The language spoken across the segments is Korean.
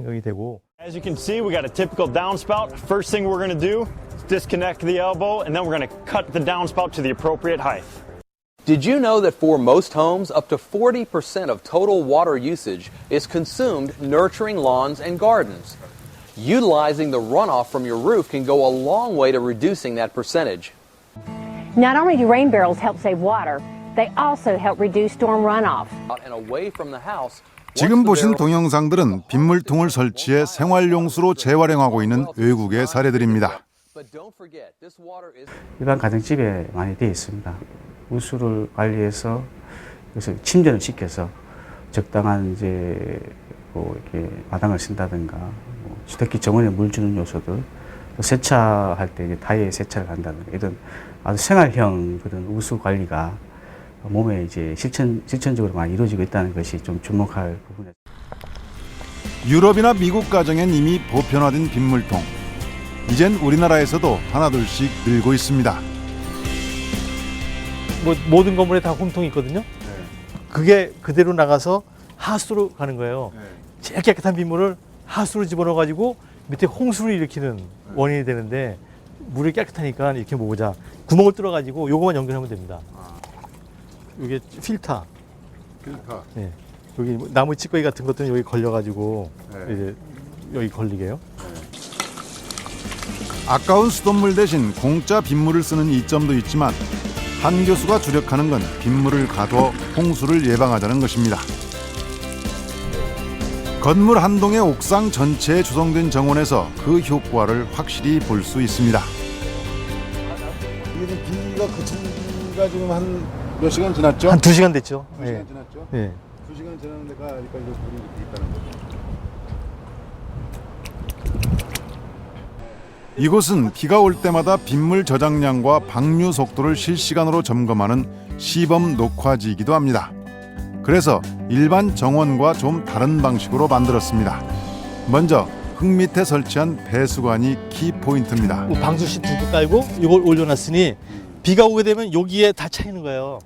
사용이 되고. As you can see, we got a typical downspout. First thing we're going to do is disconnect the elbow, and then we're going to cut the downspout to the appropriate height. Did you know that for most homes, up to 40% of total water usage is consumed nurturing lawns and gardens? Utilizing the runoff from your roof can go a long way to reducing that percentage. Not only do rain barrels help save water, they also help reduce storm runoff. And away from the house, 지금 보신 동영상들은 빗물통을 설치해 생활용수로 재활용하고 있는 외국의 사례들입니다. 일반 가정집에 많이 되어 있습니다. 우수를 관리해서 그래서 침전을 시켜서 적당한 이제 뭐 이렇게 마당을 쓴다든가 특히 정원에 물 주는 요소들 또 세차할 때 이제 다이에 세차를 한다든가 이런 아주 생활형 그런 우수 관리가 몸에 이제 실천적으로 많이 이루어지고 있다는 것이 좀 주목할 부분이죠. 유럽이나 미국 가정엔 이미 보편화된 빗물통. 이젠 우리나라에서도 하나둘씩 늘고 있습니다. 뭐 모든 건물에 다 홈통이 있거든요. 그게 그대로 나가서 하수로 가는 거예요. 제일 깨끗한 빗물을 하수로 집어넣어가지고 밑에 홍수를 일으키는 원인이 되는데 물이 깨끗하니까 이렇게 모으자. 구멍을 뚫어가지고 요거만 연결하면 됩니다. 이게 필터. 네. 여기 나무 찌꺼기 같은 것들은 여기 걸려가지고 이제 여기 걸리게요. 아까운 수돗물 대신 공짜 빗물을 쓰는 이점도 있지만 한 교수가 주력하는 건 빗물을 가둬 홍수를 예방하자는 것입니다. 건물 한 동의 옥상 전체에 조성된 정원에서 그 효과를 확실히 볼 수 있습니다. 이게 비가 그친 지가 지금 한 몇 시간 지났죠? 한 2시간 됐죠. 2시간 지났죠? 네. 2시간 지났는데가 여기까지 물이 이렇게 있다는 거죠. 이곳은 비가 올 때마다 빗물 저장량과 방류 속도를 실시간으로 점검하는 시범 녹화지이기도 합니다. 그래서 일반 정원과 좀 다른 방식으로 만들었습니다. 먼저 흙 밑에 설치한 배수관이 키포인트입니다. 방수시 2개 깔고 이걸 올려놨으니 비가 오게 되면 여기에 다 차이는 거예요.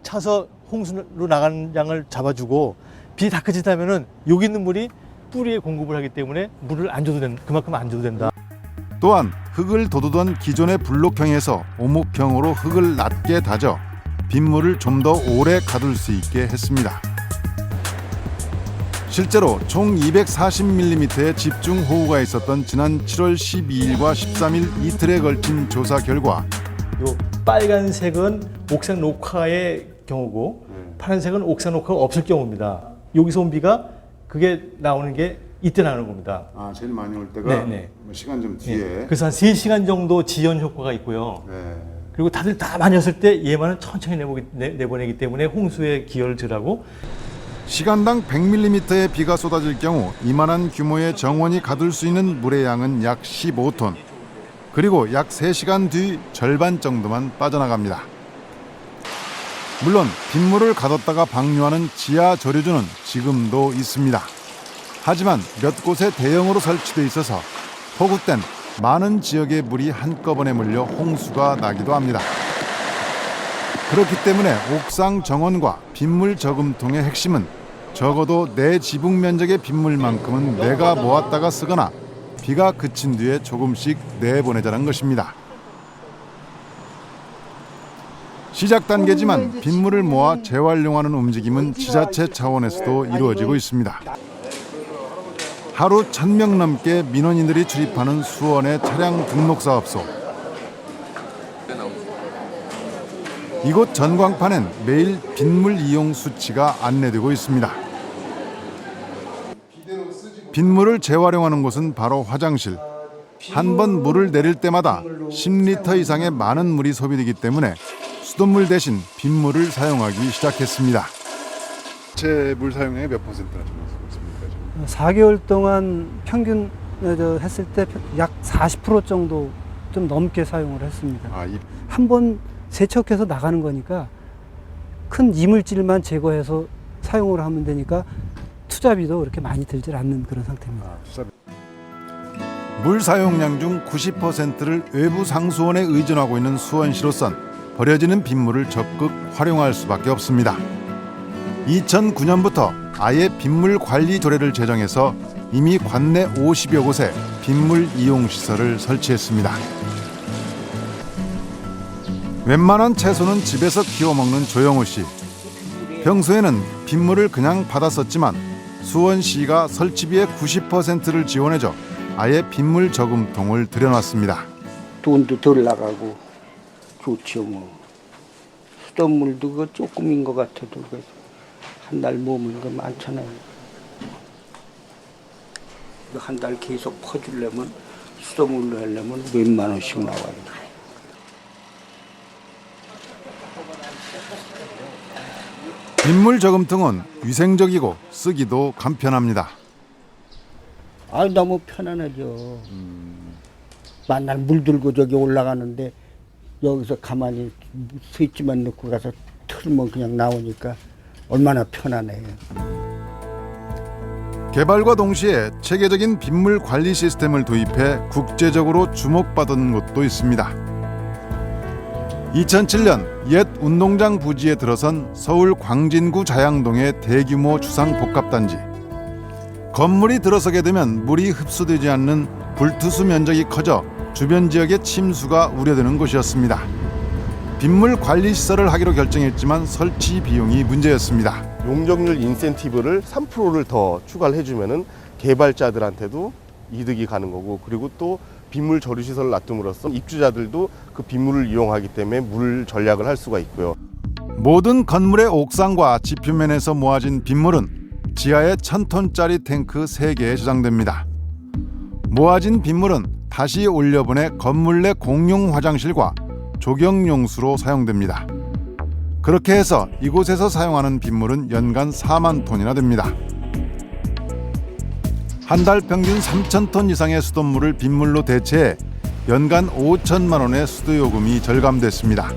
차서 홍수로 나가는 양을 잡아주고 비 다 그치다면은 여기 있는 물이 뿌리에 공급을 하기 때문에 물을 안 줘도 그만큼 안 줘도 된다. 또한 흙을 돋우던 기존의 블록형에서 오목형으로 흙을 낮게 다져 빗물을 좀 더 오래 가둘 수 있게 했습니다. 실제로 총 240mm의 집중호우가 있었던 지난 7월 12일과 13일 이틀에 걸친 조사 결과 요 빨간색은 옥상 녹화의 경우고 파란색은 옥상 녹화가 없을 경우입니다. 여기서 온 비가 그게 나오는 게 이때 나오는 겁니다. 아, 제일 많이 올 때가 네네. 시간 좀 뒤에. 네. 그래서 한 3시간 정도 지연 효과가 있고요. 네. 그리고 다들 다 많이 왔을 때 얘만은 천천히 내보내기 때문에 홍수에 기여를 덜하고 시간당 100mm의 비가 쏟아질 경우 이만한 규모의 정원이 가둘 수 있는 물의 양은 약 15톤. 그리고 약 3시간 뒤 절반 정도만 빠져나갑니다. 물론 빗물을 가뒀다가 방류하는 지하 저류주는 지금도 있습니다. 하지만 몇 곳에 대형으로 설치돼 있어서 폭우 땐 많은 지역의 물이 한꺼번에 몰려 홍수가 나기도 합니다. 그렇기 때문에 옥상 정원과 빗물 저금통의 핵심은 적어도 내 지붕 면적의 빗물만큼은 내가 모았다가 쓰거나 비가 그친 뒤에 조금씩 내보내자는 것입니다. 시작 단계지만 빗물을 모아 재활용하는 움직임은 지자체 차원에서도 이루어지고 있습니다. 하루 1,000명 넘게 민원인들이 출입하는 수원의 차량 등록 사업소. 이곳 전광판엔 매일 빗물 이용 수치가 안내되고 있습니다. 빗물을 재활용하는 곳은 바로 화장실. 한 번 물을 내릴 때마다 10리터 이상의 많은 물이 소비되기 때문에 수돗물 대신 빗물을 사용하기 시작했습니다. 제 물 사용량의 몇 퍼센트나 좀 있습니까? 4개월 동안 평균 했을 때 약 40% 정도 좀 넘게 사용을 했습니다. 한 번 세척해서 나가는 거니까 큰 이물질만 제거해서 사용을 하면 되니까 투자비도 그렇게 많이 들질 않는 그런 상태입니다. 물 사용량 중 90%를 외부 상수원에 의존하고 있는 수원시로선 버려지는 빗물을 적극 활용할 수밖에 없습니다. 2009년부터 아예 빗물 관리 조례를 제정해서 이미 관내 50여 곳에 빗물 이용 시설을 설치했습니다. 웬만한 채소는 집에서 키워 먹는 조영우 씨. 평소에는 빗물을 그냥 받아 썼지만 수원시가 설치비의 90%를 지원해줘 아예 빗물 저금통을 들여놨습니다. 돈도 덜 나가고 좋죠 뭐. 수돗물도 그 조금인 것 같아도 한 달 모으면 그 많잖아요. 한 달 계속 퍼주려면 수돗물로 하려면 몇만 원씩 나와요. 빗물 저금통은 위생적이고 쓰기도 간편합니다. 아 너무 편안하죠. 만날 물 들고 저기 올라가는데 여기서 가만히 스위치만 넣고 가서 틀면 그냥 나오니까 얼마나 편안해요. 개발과 동시에 체계적인 빗물 관리 시스템을 도입해 국제적으로 주목받은 곳도 있습니다. 2007년 옛 운동장 부지에 들어선 서울 광진구 자양동의 대규모 주상복합단지. 건물이 들어서게 되면 물이 흡수되지 않는 불투수 면적이 커져 주변 지역의 침수가 우려되는 곳이었습니다. 빗물 관리 시설을 하기로 결정했지만 설치 비용이 문제였습니다. 용적률 인센티브를 3%를 더 추가를 해주면은 개발자들한테도 이득이 가는 거고, 그리고 또 빗물 저류 시설을 놔둠으로써 입주자들도 그 빗물을 이용하기 때문에 물 전략을 할 수가 있고요. 모든 건물의 옥상과 지표면에서 모아진 빗물은 지하에 1000톤짜리 탱크 3개에 저장됩니다. 모아진 빗물은 다시 올려보내 건물 내 공용 화장실과 조경용수로 사용됩니다. 그렇게 해서 이곳에서 사용하는 빗물은 연간 4만 톤이나 됩니다. 한 달 평균 3,000톤 이상의 수돗물을 빗물로 대체해 연간 5천만 원의 수도요금이 절감됐습니다.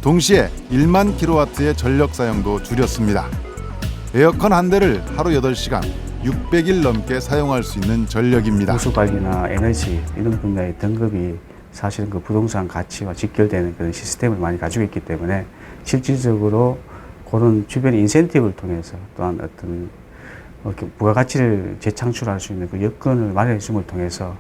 동시에 1만 킬로와트의 전력 사용도 줄였습니다. 에어컨 한 대를 하루 8시간 600일 넘게 사용할 수 있는 전력입니다. 우수 관리나 에너지 이런 분야의 등급이 사실은 그 부동산 가치와 직결되는 그런 시스템을 많이 가지고 있기 때문에 실질적으로 그런 주변 인센티브를 통해서 또한 어떤 부가가치를 재창출할 수 있는 그 여건을 마련해 줌을 통해서